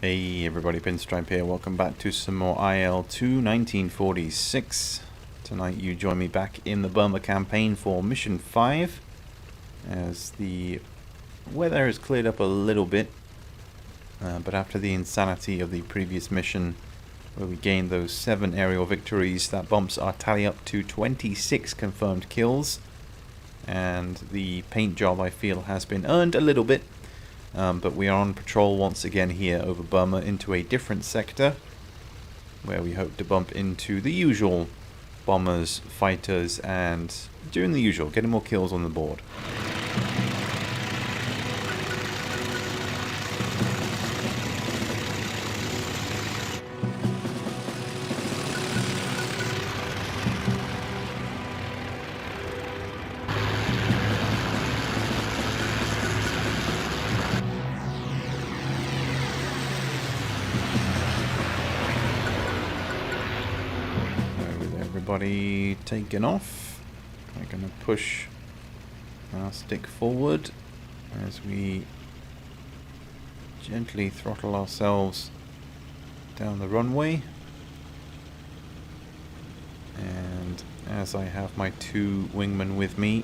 Hey everybody, Pinstripe here. Welcome back to some more IL-2 1946. Tonight you join me back in the Burma campaign for Mission 5 as the weather has cleared up a little bit, but after the insanity of the previous mission where we gained those 7 aerial victories, that bumps our tally up to 26 confirmed kills, and the paint job I feel has been earned a little bit. But we are on patrol once again here over Burma into a different sector where we hope to bump into the usual bombers, fighters, and doing the usual, getting more kills on the board. Everybody taken off. We're going to push our stick forward as we gently throttle ourselves down the runway. And as I have my 2 wingmen with me,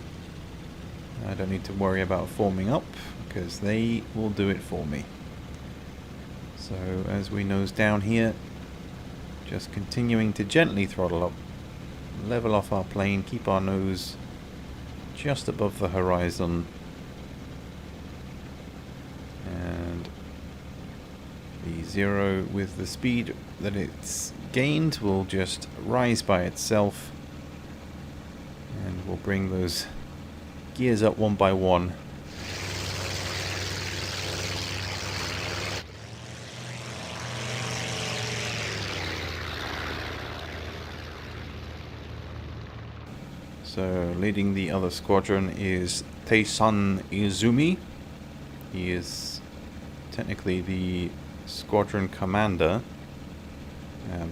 I don't need to worry about forming up because they will do it for me. So as we nose down here, just continuing to gently throttle up, level off our plane, keep our nose just above the horizon, and the 0 with the speed that it's gained will just rise by itself, and we'll bring those gears up one by one. So leading the other squadron is Taesan Izumi. He is technically the squadron commander,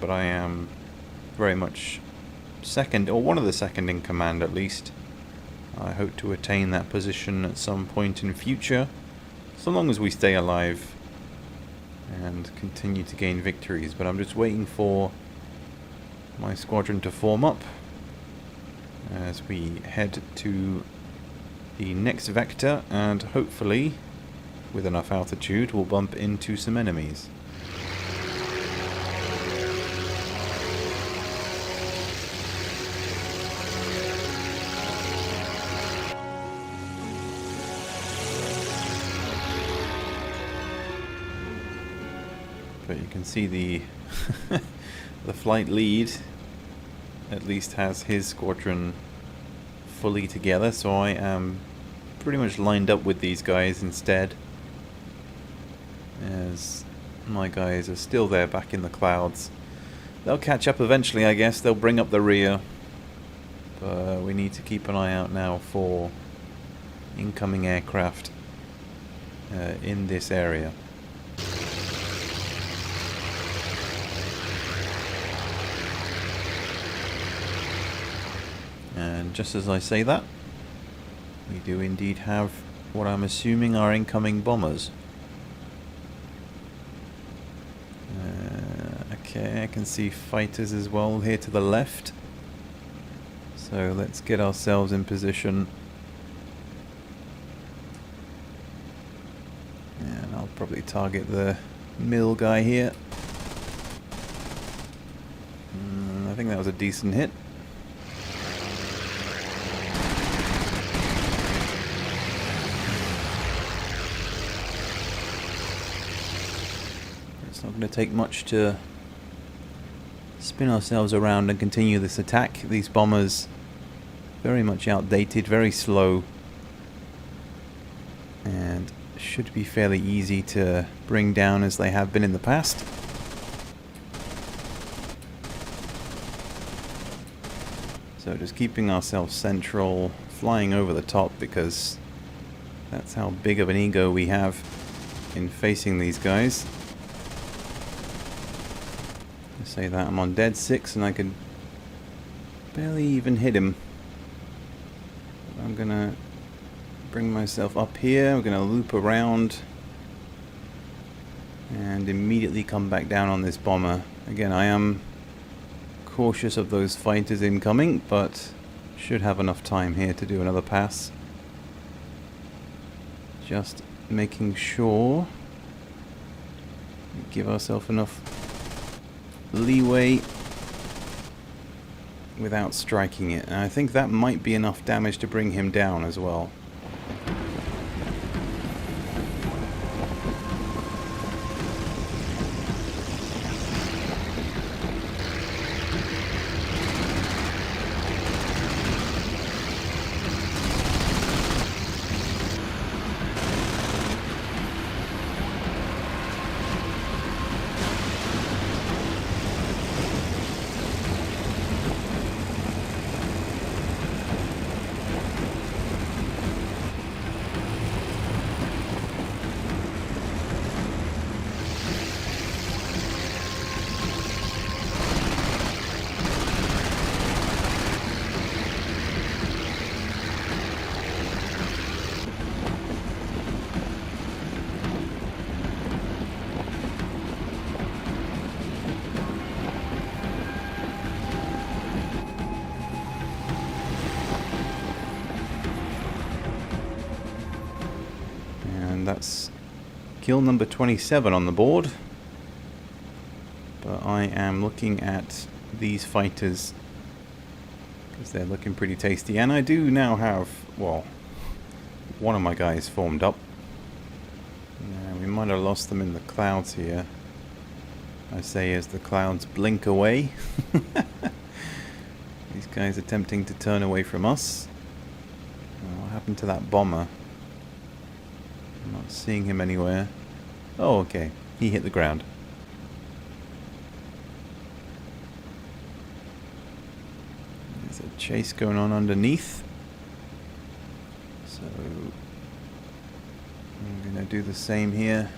but I am very much second, or one of the second in command at least. I hope to attain that position at some point in future, so long as we stay alive and continue to gain victories. But I'm just waiting for my squadron to form up as we head to the next vector, and hopefully with enough altitude we'll bump into some enemies. But you can see the the flight lead at least has his squadron fully together, so I am pretty much lined up with these guys instead, as my guys are still there back in the clouds. They'll catch up eventually, I guess. They'll bring up the rear, but we need to keep an eye out now for incoming aircraft in this area. And just as I say that, we do indeed have what I'm assuming are incoming bombers. Okay, I can see fighters as well here to the left. So let's get ourselves in position. And I'll probably target the mill guy here. I think that was a decent hit. It's not going to take much to spin ourselves around and continue this attack. These bombers very much outdated, very slow, and should be fairly easy to bring down as they have been in the past. So just keeping ourselves central, flying over the top, because that's how big of an ego we have in facing these guys. Say that I'm on dead 6 and I could barely even hit him. I'm gonna bring myself up here. We're gonna loop around and immediately come back down on this bomber. Again, I am cautious of those fighters incoming, but should have enough time here to do another pass. Just making sure we give ourselves enough leeway without striking it. And I think that might be enough damage to bring him down as well. That's kill number 27 on the board. But I am looking at these fighters because they're looking pretty tasty. And I do now have, well, one of my guys formed up. We might have lost them in the clouds here. I say as the clouds blink away. These guys attempting to turn away from us. What happened to that bomber? I'm not seeing him anywhere. Oh, okay. He hit the ground. There's a chase going on underneath. So I'm going to do the same here.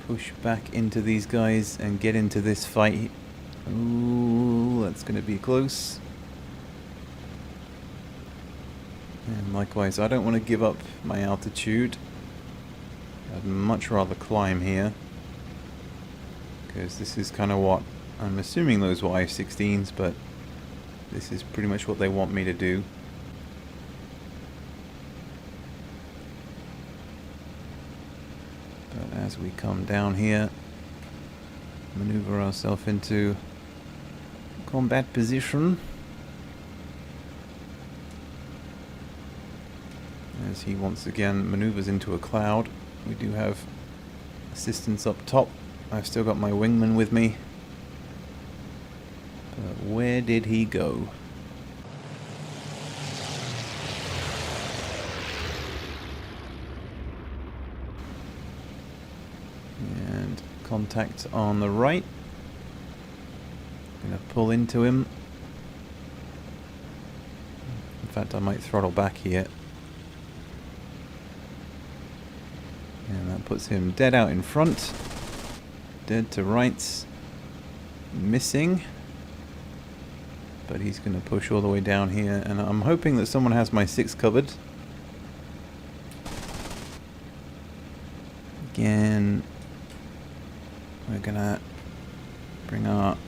Push back into these guys and get into this fight. Ooh, that's going to be close. And likewise, I don't want to give up my altitude. I'd much rather climb here, because this is kind of what, I'm assuming those were I-16s, but this is pretty much what they want me to do. But as we come down here, maneuver ourselves into combat position. As he once again maneuvers into a cloud. We do have assistance up top. I've still got my wingman with me. But where did he go? And contact on the right. Gonna pull into him. In fact, I might throttle back here. And that puts him dead out in front. Dead to rights. Missing. But he's going to push all the way down here. And I'm hoping that someone has my 6 covered. Again, we're going to bring our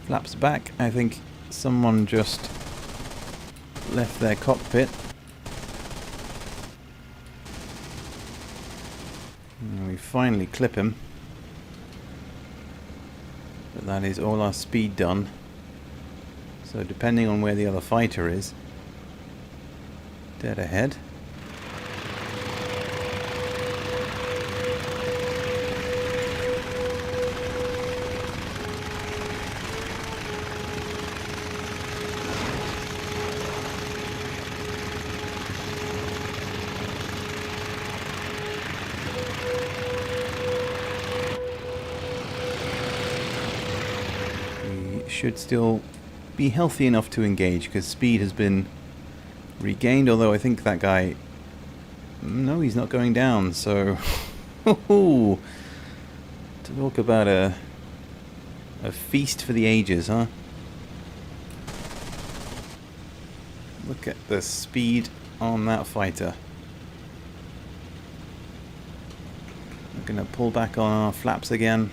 flaps back. I think someone just left their cockpit. And we finally clip him. But that is all our speed done. So depending on where the other fighter is, dead ahead. Should still be healthy enough to engage, because speed has been regained, although I think that guy, no, he's not going down. So to talk about a feast for the ages, huh? Look at the speed on that fighter. We're going to pull back on our flaps again.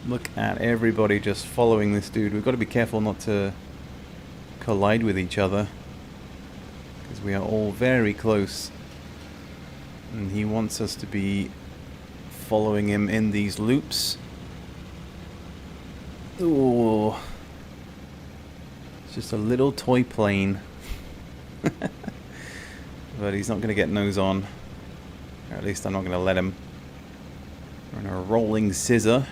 Look at everybody just following this dude. We've got to be careful not to collide with each other, because we are all very close. And he wants us to be following him in these loops. Ooh. It's just a little toy plane. But he's not going to get nose on. Or at least I'm not going to let him. We're in a rolling scissor.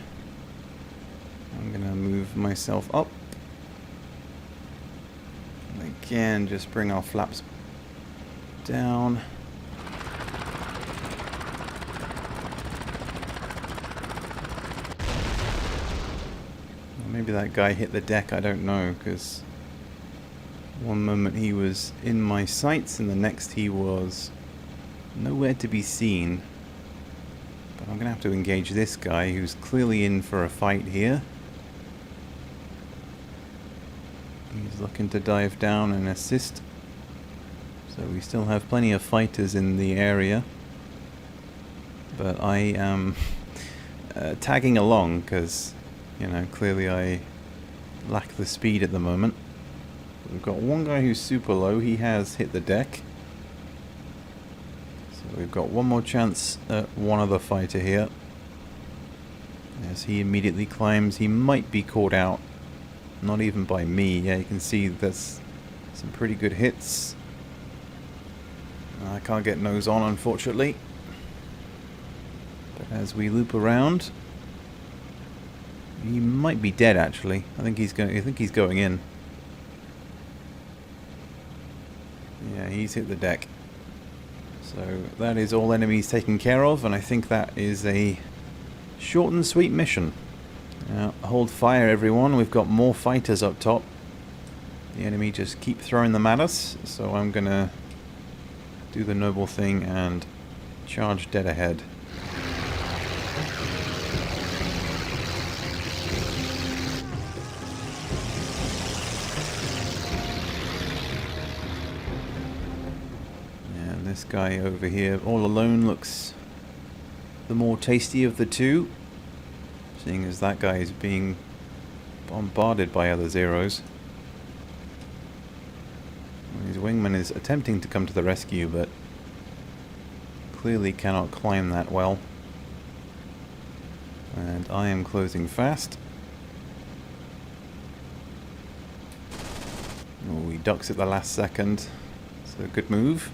I'm going to move myself up. And again, just bring our flaps down. Maybe that guy hit the deck, I don't know, because one moment he was in my sights and the next he was nowhere to be seen. But I'm going to have to engage this guy who's clearly in for a fight here. He's looking to dive down and assist. So we still have plenty of fighters in the area. But I am tagging along because, you know, clearly I lack the speed at the moment. We've got one guy who's super low. He has hit the deck. So we've got one more chance at one other fighter here. As he immediately climbs, he might be caught out. Not even by me. Yeah, you can see there's some pretty good hits. I can't get nose on, unfortunately. But as we loop around, he might be dead. Actually, I think he's going in. Yeah, he's hit the deck. So that is all enemies taken care of, and I think that is a short and sweet mission. Now, hold fire, everyone. We've got more fighters up top. The enemy just keep throwing them at us, so I'm gonna do the noble thing and charge dead ahead. And this guy over here all alone looks the more tasty of the two, seeing as that guy is being bombarded by other Zeros. His wingman is attempting to come to the rescue, but clearly cannot climb that well. And I am closing fast. Oh, he ducks at the last second. So good move.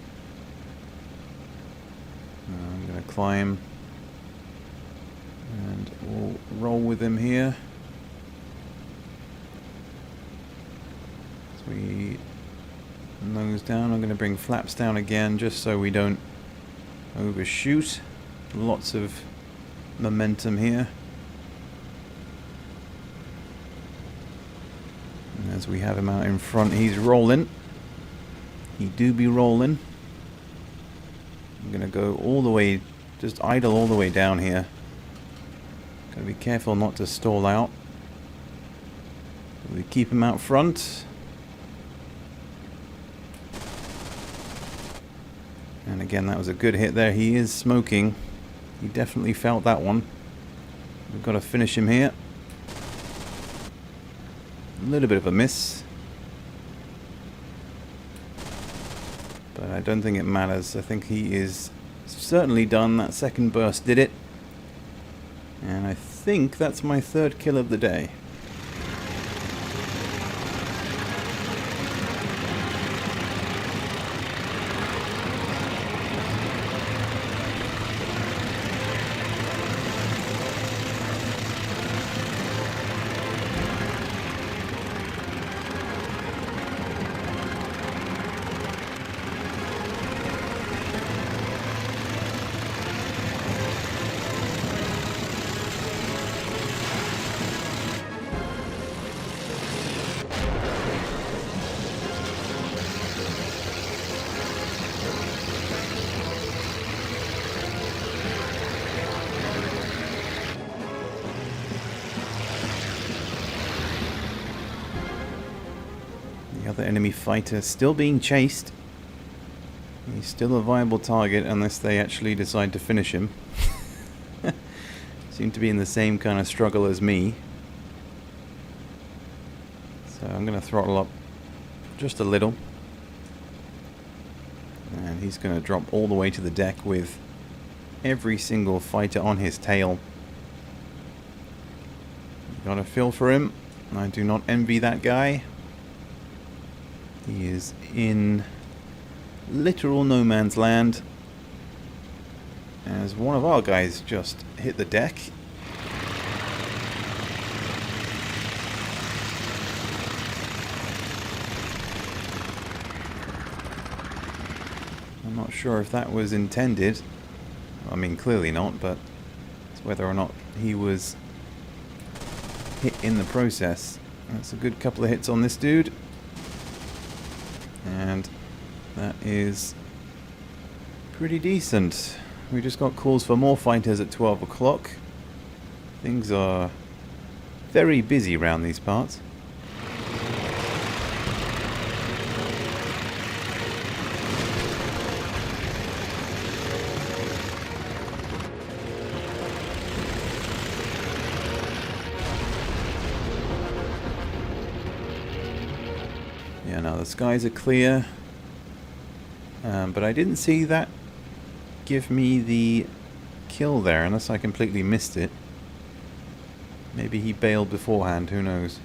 I'm going to climb. And we'll roll with him here. As we nose down, I'm going to bring flaps down again just so we don't overshoot. Lots of momentum here. And as we have him out in front, he's rolling. He do be rolling. I'm going to go all the way, just idle all the way down here. Got to be careful not to stall out. We keep him out front. And again, that was a good hit there. He is smoking. He definitely felt that one. We've got to finish him here. A little bit of a miss. But I don't think it matters. I think he is certainly done. That second burst did it. And I think that's my third kill of the day. The other enemy fighter still being chased. He's still a viable target unless they actually decide to finish him. seem to be in the same kind of struggle as me. So I'm going to throttle up just a little. And he's going to drop all the way to the deck with every single fighter on his tail. Got a feel for him. I do not envy that guy. He is in literal no man's land. As one of our guys just hit the deck. I'm not sure if that was intended. I mean, clearly not, but it's whether or not he was hit in the process. That's a good couple of hits on this dude. And that is pretty decent. We just got calls for more fighters at 12 o'clock. Things are very busy around these parts. Yeah, now the skies are clear. But I didn't see that give me the kill there, unless I completely missed it. Maybe he bailed beforehand, who knows.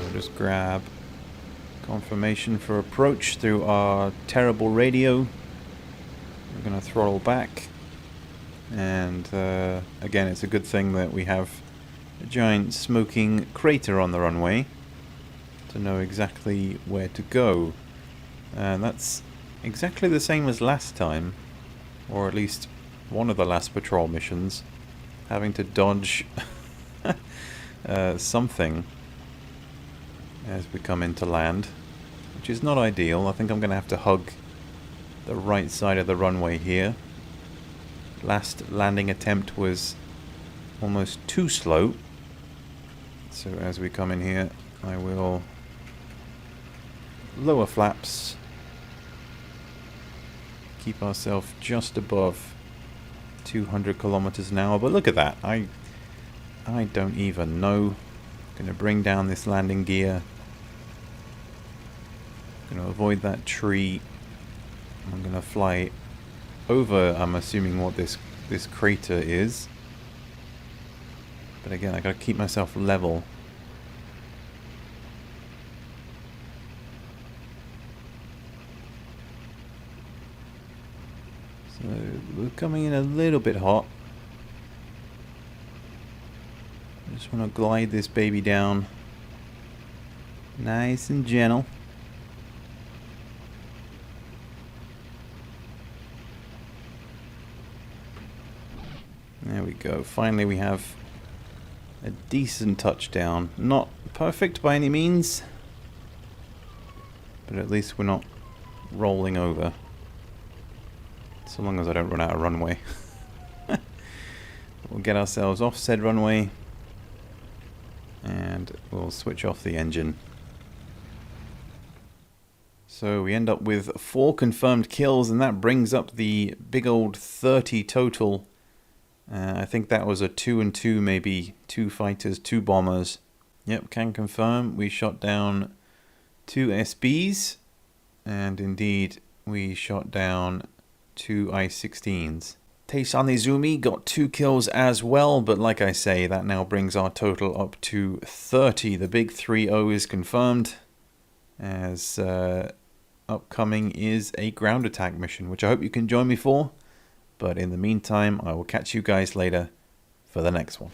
I'll just grab confirmation for approach through our terrible radio. We're going to throttle back. And again, it's a good thing that we have a giant smoking crater on the runway to know exactly where to go. And that's exactly the same as last time, or at least one of the last patrol missions, having to dodge something as we come into land, which is not ideal. I think I'm going to have to hug the right side of the runway here. Last landing attempt was almost too slow. So as we come in here, I will lower flaps. Keep ourselves just above 200 kilometers an hour. But look at that. I don't even know. Going to bring down this landing gear. Going to avoid that tree. I'm going to fly over, I'm assuming, what this crater is. But again, I got to keep myself level. So we're coming in a little bit hot. I just want to glide this baby down nice and gentle. There we go. Finally we have a decent touchdown. Not perfect by any means, but at least we're not rolling over. So long as I don't run out of runway. We'll get ourselves off said runway and we'll switch off the engine. So we end up with 4 confirmed kills, and that brings up the big old 30 total. I think that was a 2 and 2, maybe 2 fighters, 2 bombers. Yep, can confirm we shot down 2 SBs, and indeed we shot down 2 I-16s. Taishan Izumi got 2 kills as well, but like I say, that now brings our total up to 30. The big 3-0 is confirmed, as upcoming is a ground attack mission, which I hope you can join me for. But in the meantime, I will catch you guys later for the next one.